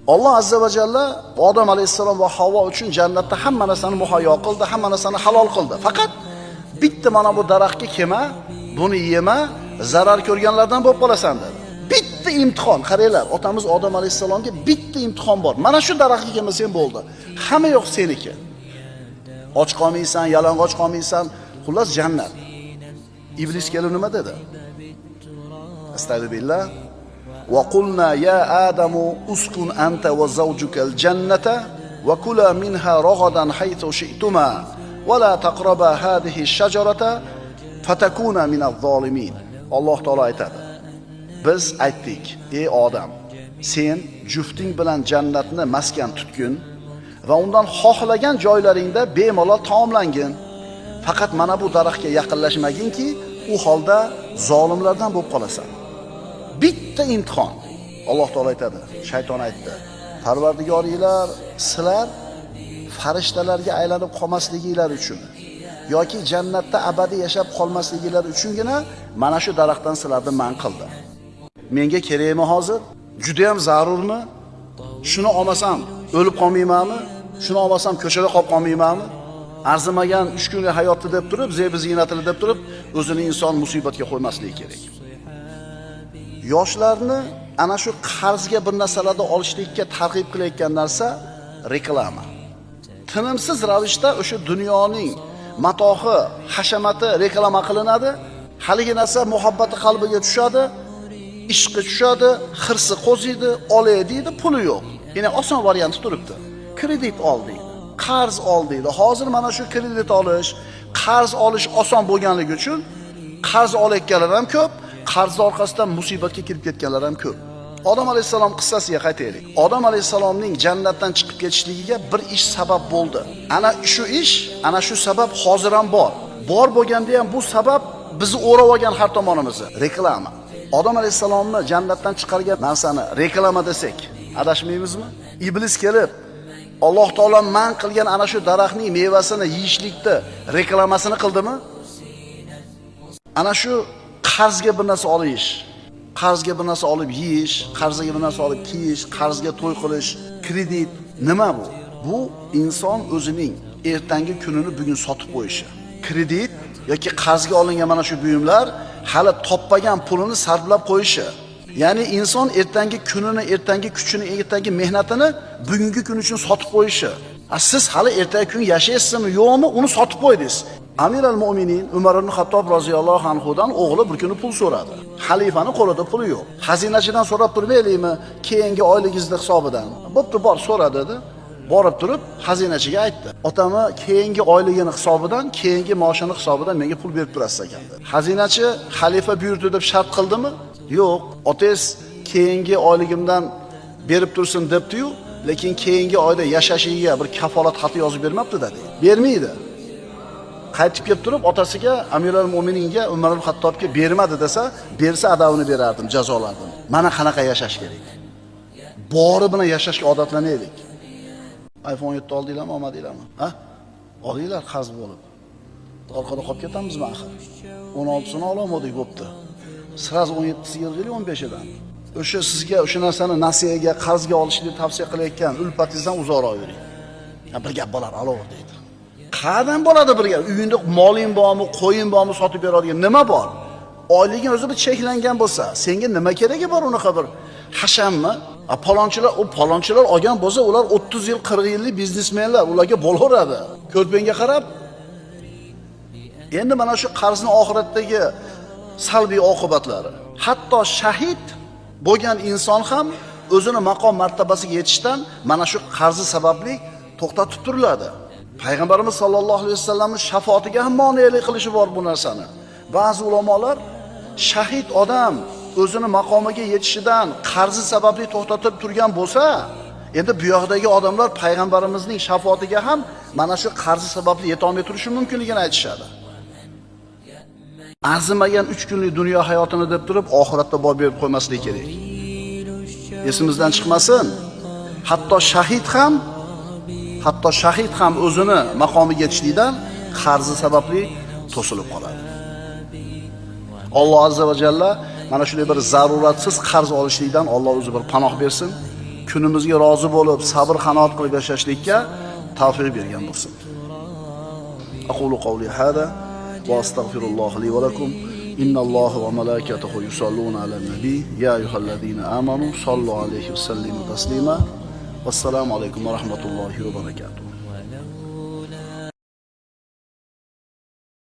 Alloh azza va jalla Odam alayhissalom va Havvo uchun jannatda hamma narsani muhayyo qildi, hamma narsani halol qildi. Faqat bitta mana bu daraxtga kelma, buni yema, zarar ko'rganlardan bo'lib qolasan dedi. Bitta imtihon, qaranglar, otamiz Odam alayhissalomga bitta imtihon bor. Mana shu daraxtga kelmasang bo'ldi. Hamma yo'q seniki. Och qolmaysan, yalang'och qolmaysan, xullas jannat. Iblis kelib nima dedi? Astagfirullah. Wa qulna ya Adamu uskun anta wa zawjukal jannata wa kula minha ragadan haythu shi'tuma wa la taqraba hadhihi ash-shajarata fatakuna minadh zolimin. Alloh taolo aytadi. Biz aytdik, ey odam, sen jufting bilan jannatni maskan tutgin va undan xohlagan joylaringda bemalol taomlangin. Faqat mana bu daraxtga yaqinlashmaginki, u holda zolimlardan bo'lib qolasan. Bitta imtihon. Alloh taolo aytadi, shayton aytdi. Parvardigoringlar sizlar farishtalarga aylanib qolmasliginglar uchun yoki jannatda abadiy yashab qolmasliginglar uchungina mana shu daraxtdan sizlarni man qildi. Menga kerakmi hozir? Juda ham zarurmi? Shuni olmasam o'lib qolmaymanmi? Shuni olmasam ko'chada qolib qolmaymanmi? Arzimagan 3 kunlik hayotni deb turib, zebi ziynatini deb turib, o'zini inson musibatga qo'ymasligi kerak. Yoshlarni ana shu qarzga bir narsalarni olishlikka targ'ib qilayotgan narsa reklama. Tinimsiz ravishda o'sha dunyoning matohi, hashamati reklama qilinadi. Haligi narsa muhabbati qalbiga tushadi, ishqi tushadi, xirsi qo'ziydi, olay deydi, puli yo'q. Ya'ni oson varianti turibdi. Kredit ol deydi, qarz ol deydi. Hozir mana shu kredit olish, qarz olish oson bo'lganligi uchun qarz olayotganlar ham ko'p, qarz orqasidan musibatga kirib ketganlar ham ko'p. Odam alayhissalom qissasiga qaytaylik. Odam alayhissalomning jannatdan chiqib ketishligiga bir ish sabab bo'ldi. Ana shu ish, ana shu sabab hozir ham bor. Bor bo'lganda ham bu sabab bizni o'rab olgan har tomonimizni reklama. Odam alayhissalomni jannatdan chiqargan narsani reklama desak, adashmaymizmi? Iblis kelib Alloh taolo man qilgan ana shu daraxtning mevasini yeyishlikda reklamasini qildimi? Ana shu qarzga bir narsa olish, qarzga bir narsa olib yeyish, qarzga bir narsa olib kiyish, qarzga to'y qilish, kredit nima bu? Bu inson o'zining ertangi kunini bugun sotib qo'yishi. Kredit yoki qarzga olingan mana shu buyumlar hali toppagan pulini sarflab qo'yishi. Ya'ni inson ertangi kunini, ertangi kuchini, ertangi mehnatini bugungi kun uchun sotib qo'yishi. Siz hali ertangi kun yashaysizmi, yo'qmi, uni sotib qo'ydingiz. Amir al-Mu'minin Umar ibn Xattob roziyallohu anhudan o'g'li bir kuni pul so'radi. Xalifani qo'lida puli yo'q. Xazinachidan so'rab turmaylikmi, keyingi oyligingizni hisobidan? Bo'pti, bor so'ra dedi. Borib turib xazinachiga aytdi. Otami keyingi oyligini hisobidan, keyingi maoshini hisobidan menga pul berib turasiz ekan dedi. Xazinachi xalifa buyurdi deb shart qildimi? Yo'q. Otangiz keyingi oyligimdan berib tursin debdi-yu, lekin keyingi oyda yashashiga bir kafolat xati yozib bermabdi dedi. Bermaydi. Qaytib kelib turib otasiga, Amirul Mo'mininga, Umar ibn Xattobga bermadi desa, bersa adavini berardim, jazolardim. Mana qanaqa yashash kerak. Bori bilan yashashga odatlanaylik. iPhone 7 oldinglarmi, olmadinglarmi? Ha? Olinglar qarz bo'lib. Orqada qolib ketamizmi axir? 16sini ololmadik bo'pti. Siz 17si yilg'ili 15idan. O'sha sizga o'sha narsani nasiyaga, qarzga olishni tavsiya qilayotgan ulfatingizdan uzoqroq yuring. Bir gap bo'lar, alov deydi. Qanday bo'ladi bir gap? Uyingda moling bormi, qo'ying bormi sotib beradigan nima bor? Oyliging o'zi bir cheklangan bo'lsa, senga nima keragi bor unaqa bir hashammi? Palonchilar olgan bo'lsa, ular 30 yil, 40 yillik biznesmenlar, ularga bo'laveradi. Ko'rpangga qarab. Endi mana shu qarzni oxiratdagi salbiy oqibatlari. Hatto shahid bo'lgan inson ham o'zini maqom martabasiga yetishdan mana shu qarzi sababli to'xtatib turiladi. Payg'ambarimiz sollallohu alayhi vasallamning shafoatiga ham monelik qilishi bor bu narsani. Ba'zi ulamolar shahid odam o'zini maqomiga yetishidan qarzi sababli to'xtatib turgan bo'lsa, endi bu yoqdagi odamlar payg'ambarimizning shafoatiga ham mana shu qarzi sababli yeta olmay turishi mumkinligini aytishadi. Arzimagan 3 kunlik dunyo hayotini deb turib, oxiratda boy berib qo'ymaslik kerak. Esimizdan chiqmasin. Hatto shahid ham o'zini maqomiga yetishlikdan qarzi sababli to'silib qoladi. Alloh azza va jalla mana shunday bir zaruratsiz qarz olishlikdan Alloh o'zi bir panoh bersin. kunimizga rozi bo'lib, sabr qanoat qilib yashashlikka tavfiq bergan bo'lsin. Aqulu qawli hada va astaghfirulloh li va lakum. Innalloha va malaikatahu yusalluna alan nabiy ya ayyuhallazina amanu sallu alayhi va sallimu taslima. Vassalamu alaykum va rahmatullohi va barakatuh.